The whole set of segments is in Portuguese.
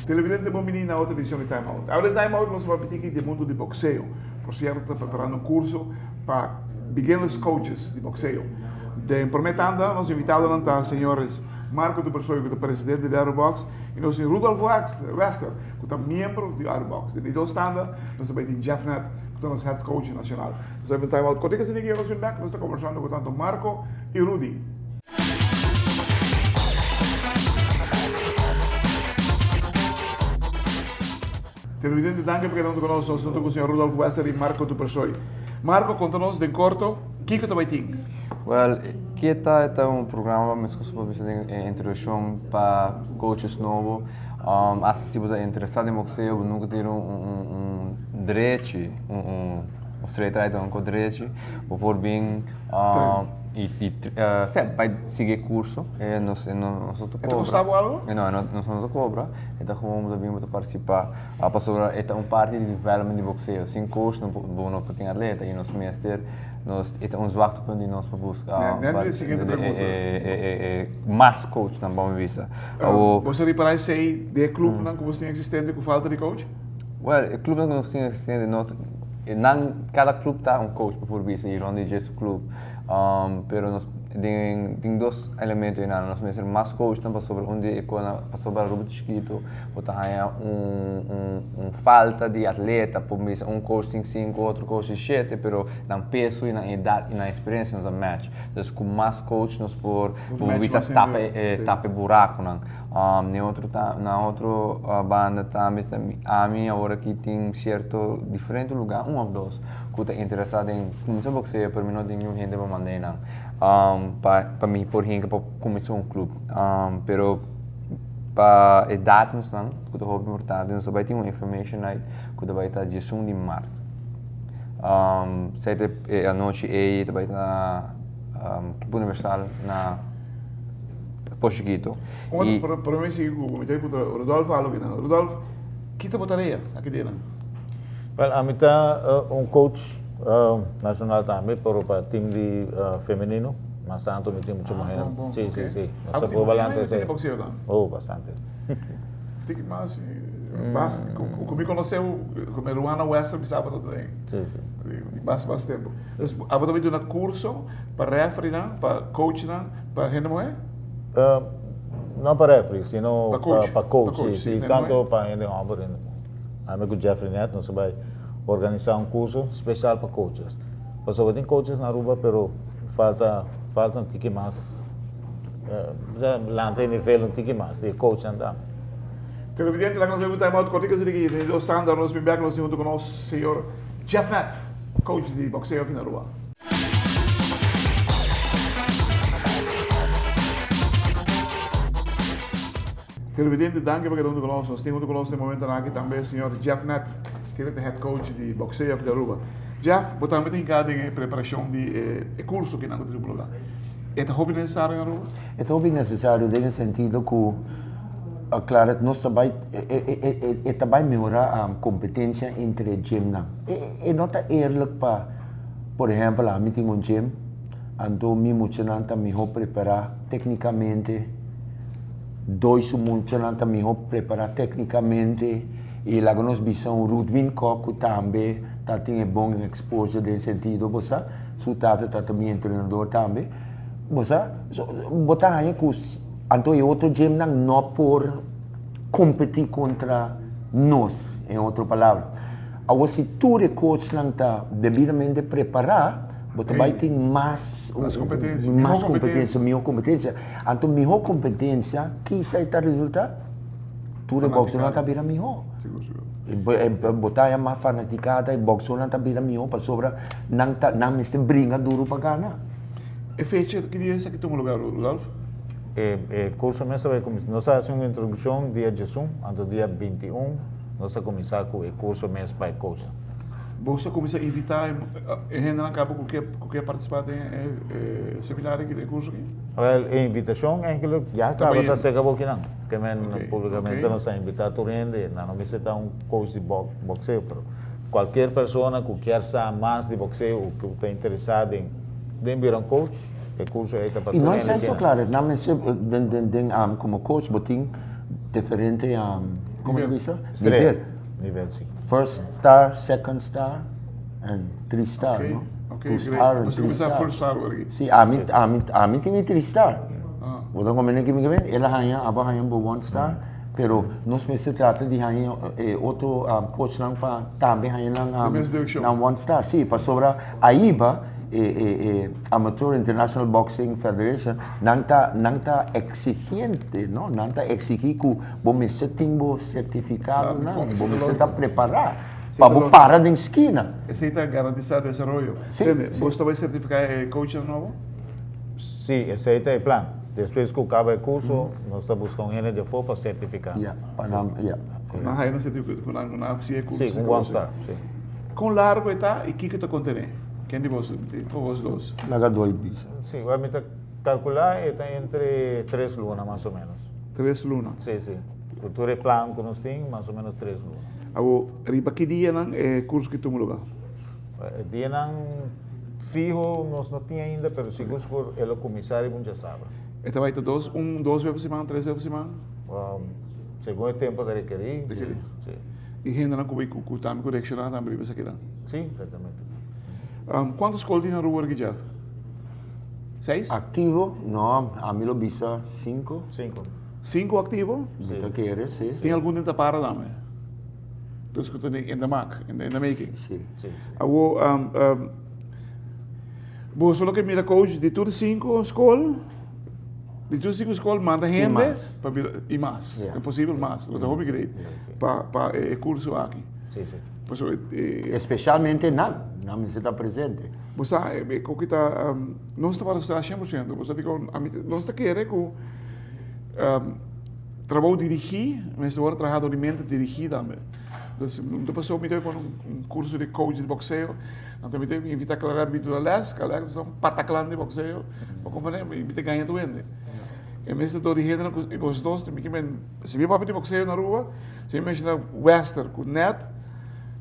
Televidente, bom menino na outra edição de Time Out. A outra Time Out nós vamos falar do mundo de boxeo. Por certo, está preparando um curso para beginners coaches de boxeo. De prometendo, nós invitamos a senhores Marco do Pessoa, que é o presidente da Aerobox, e nós temos Rudolf Wester, que é membro da Aerobox. De dois stands, nós também temos Jeff Nett, que é o nosso head coach nacional. Nós vamos Time Out. Quando é que você diga, nós estamos conversando com tanto Marco e Rudy. Televidente, danke porque não conosco, nós estamos com o senhor Rudolf Wester e Marco do Persoi. Marco, conta-nos de corto, o que você vai ter? Well, aqui está um programa, mas que você tem introdução para coaches novos. Se você é interessado em boxeo, nunca ter direito, straight right, um direito, por bem vai seguir curso, não custava algo? Não, não cobra, então como bem para participar, é uma parte de development de boxeo, sem coach não tem atleta e nosso mestre nós uns waktu para nós para buscar mais coach na bom vista. Você reparar se aí de clube não que você tem existente com falta de coach? Well, o clube não tem existente não cada clube está coach por vista e onde é esse clube. Pero nós tem dois elementos aí, nós temos mais coach também sobre onde sobre o escrito, ou tá falta de atleta, por exemplo, coach tem 5, outro coach tem 7, pero na peso e na idade e na experiência nós match. Então com mais coach nós por vista tapa buraco não. Na outra banda também a minha agora que tem certo diferente lugar, um ou dois, que está interessado em começar a boxear, para mim não tem nenhum gente para mandar não. Para mim por gente para começar clube, pero para idade nós não, que é muito importante, nós vai ter uma information night, que vai estar dia 1 de março. Sete a noite aí vai estar clube universal na Pochiquito. Para mim sim, me tem para Rodolfo algo não. Rodolfo, que te botaria aqui dentro? Well, a mim está coach nacional também para o time de feminino, mas tanto me tem muito mais. Sim. Nós estamos balando esse. Oh, bastante. Tem que mais como conheceu, como Ruana Wester, me sabe também. Sim. Bastante tempo. A você vai ter um curso para referee, para coach, para gente mulher? Não para referee, sino para coach. Sim, tanto para gente homem. Amigo Jeffrey Nett, nós vai organizar um curso especial para coaches. Porque tem coaches na Aruba, pero falta um tique mais. Lá tem nível um tique mais de coach andar. Televidente, lá nós vamos ter uma outra coisa aqui, do standard, nós vamos nós temos com o nosso senhor Jeff Nett, coach de boxeo aqui na Aruba. Televidente, danke porque estão conosco. Nós temos conosco no momento aqui também o senhor Jeff Nett, que é o head coach de boxeo aqui da Aruba. Jeff, você também tem cada preparação de curso aqui na Aruba. É hobby necessário na Aruba? É hobby necessário no sentido que, claro, nós também melhorar a competência entre gym. É não é eerlijk para, por exemplo, a mim tem gym, então me motivam também preparar tecnicamente. Dois muitos também preparar tecnicamente e lá nós visão Rudwin Coco também tem bom exposure nesse sentido, você sutado também treinador também, você botar aí que então é outro gym não por competir contra nós, em outra palavra. Agora se tu é coach não está devidamente preparado, você vai ter mais competência, melhor competência. Então, melhor competência, que sai o resultado? Tu é boxe não está bem melhor. Botar mais fanaticada e boxe não está bem melhor, para sobra não me tem briga duro para ganhar. É fecha que dia é que toma lugar, Rudolf? O curso mesmo vai começar. Nós fazemos uma introdução dia 18, então dia 21, nós vamos começar com o curso mesmo para coach. Você começa a invitar a gente não acaba com que participar de seminário aqui, de curso aqui? Well, invitación eigenlijk, ja, Tá claro, bem. tá chega aqui não. Que men Ok, publicamente ok. não está invitado a rende, não me está coach de boxeo, pero qualquer pessoa que quer saber mais de boxeo, que está interessado em vir um coach, o curso é para E nós somos claro, não é como coach, botim diferente como Nível. diz? Nível sim. First star, second star, and 3 star, Ok, no? ok, 2 great. star and Nós 3 começamos a star. forçar aqui. Sim, a mim tem 3 star. Ah. Então, como é que me vem? Ela ganha, aba ganha por 1 star, pero nós me se trata de ganhar outro coach não para também ganhar Da mesma direcção. na 1 star. Sim, para sobra a IBA, Amateur International Boxing Federation, não tá exigente, não tá exigir que você tenha certificado, Claro, não, isso é você lógico. está preparado Sim, para é lógico. parar na esquina. Esse aí está garantizado desenvolvimento. Sim, Entende? sim. Você vai certificar coach novo? Sim, esse aí é o plano. Depois que acaba o curso, nós estamos buscando gente de fora para certificar. Yeah, yeah. Na raia não certifica, na é curso. Sim, com 1 star. Sim. Com largo está e o que está contendo? Quem de vocês? Os dois. Laga 2 bis. Sim, vai me calcular está entre 3 lunas mais ou menos. 3 lunas. Sim, sim. O plano que nós temos, mais ou menos 3 lunas. Agora, riba que dia não é curso que tu lugar? Dia não fijo, nós não tínhamos ainda, mas seguro que o comissário já sabe. Então vai ter 2 vezes por semana, 3 vezes por semana? Segundo o tempo de requerir. Requerir. Sim, E ainda não cubi com também correccionar também para aqui. sim, exatamente. Quantas escolas tem na rua aqui já? 6? Activo, não, a mim lo bisa 5. 5. 5 ativo? Você quer, sim. Tem algum dentro para também? Dus que tu in de maak, in de making. Sim. Sim. Vos solo que mira coach de tudo 5 escolas, de tudo 5 escolas manda gente mais. e mais, Yeah. é possível mais, não é direito para curso aqui. Sim, sim. Pois Especialmente não me está presente. você o que está não está para estar 100%, você digo não está querer que trabalho dirigir, mas agora trabalho de mente dirigir também. Então, a pessoa me deu para curso de coach de boxeo, então me deu invitar a clarar de vida les, que é são pataclan de boxeo, para compreender, me invita a ganhar do ende. E mesmo estou dirigindo com os dois, se me papo de boxeo na rua, se me imagina western com net,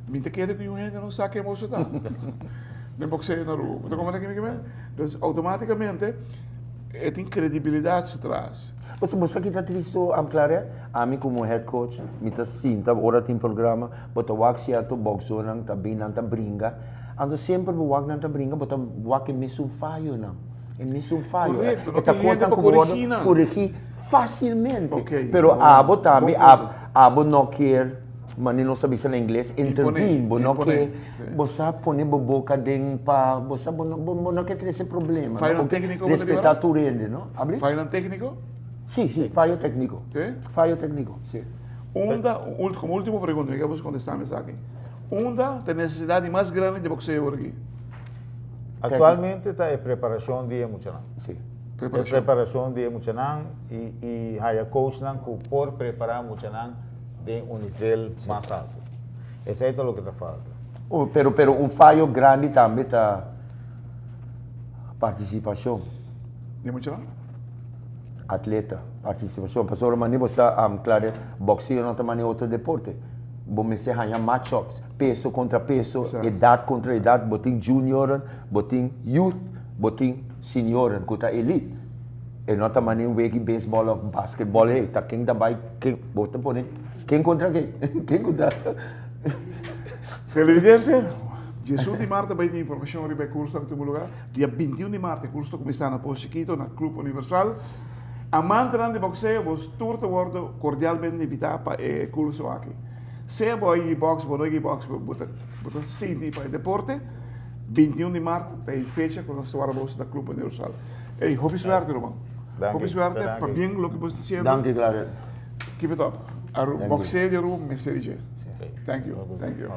me te quer que eu ainda não sabe que moço tá. De boxeo na rua, então como é que me quer? Então automaticamente tem credibilidade por trás. Você que está triste, claro, a mim como head coach, me está sinta, hora tem programa, bota wak certo boxo nang tabi nang brinca, ando sempre wak nang brinca, bota wak me um falho não, me um falho. Correto, não Esta tem coisa gente para corrigir facilmente. Ok, Pero bom, abo bom também, ponto. abo não quer, mas não sabe falar inglês, intervir, não quer, você põe boca dentro para, você não quer ter esse problema. Faz um técnico, respeitar tu rende, não? Abre? Faz um técnico? Sim, fallo técnico. Sim? Fallo técnico, sim. Como última pergunta, que vamos contestar aqui. Onda tem necessidade mais grande de boxeo aqui. Atualmente está em preparação de emocional. Sim. Preparação de emocional e há coach que por preparar emocional de nível mais alto. Esse é o que está falando. Pero fallo grande também está participação. De muito não? Atleta, participação. Pastor mani você claro, boxeo não também é outro deporte. Você ganha matchups, peso contra peso, Certo. idade contra idade, botin junior, botin youth, botin senior, contra elite. E não também um wegi baseball ou basketball, tá quem também quem bota pone quem contra quem? Quem contra? Televidente, Jesus de Marte vai ter informação sobre o curso em todo lugar. Dia 21 de Marte, o curso começa na Posto Chiquito, na Clube Universal. Amante de boxeo, vos turte worden cordialmente invitado para o curso aqui. Se você box, você box, você sente para o deporte, 21 de Marte, tem fecha com nós vamos na Clube Universal. Ei, hobby suerte, irmão. Hobby suerte, para bem o que você está fazendo. Danke, claro. Keep it up. Boxeo de room, Mr. DJ. Thank you. Thank you.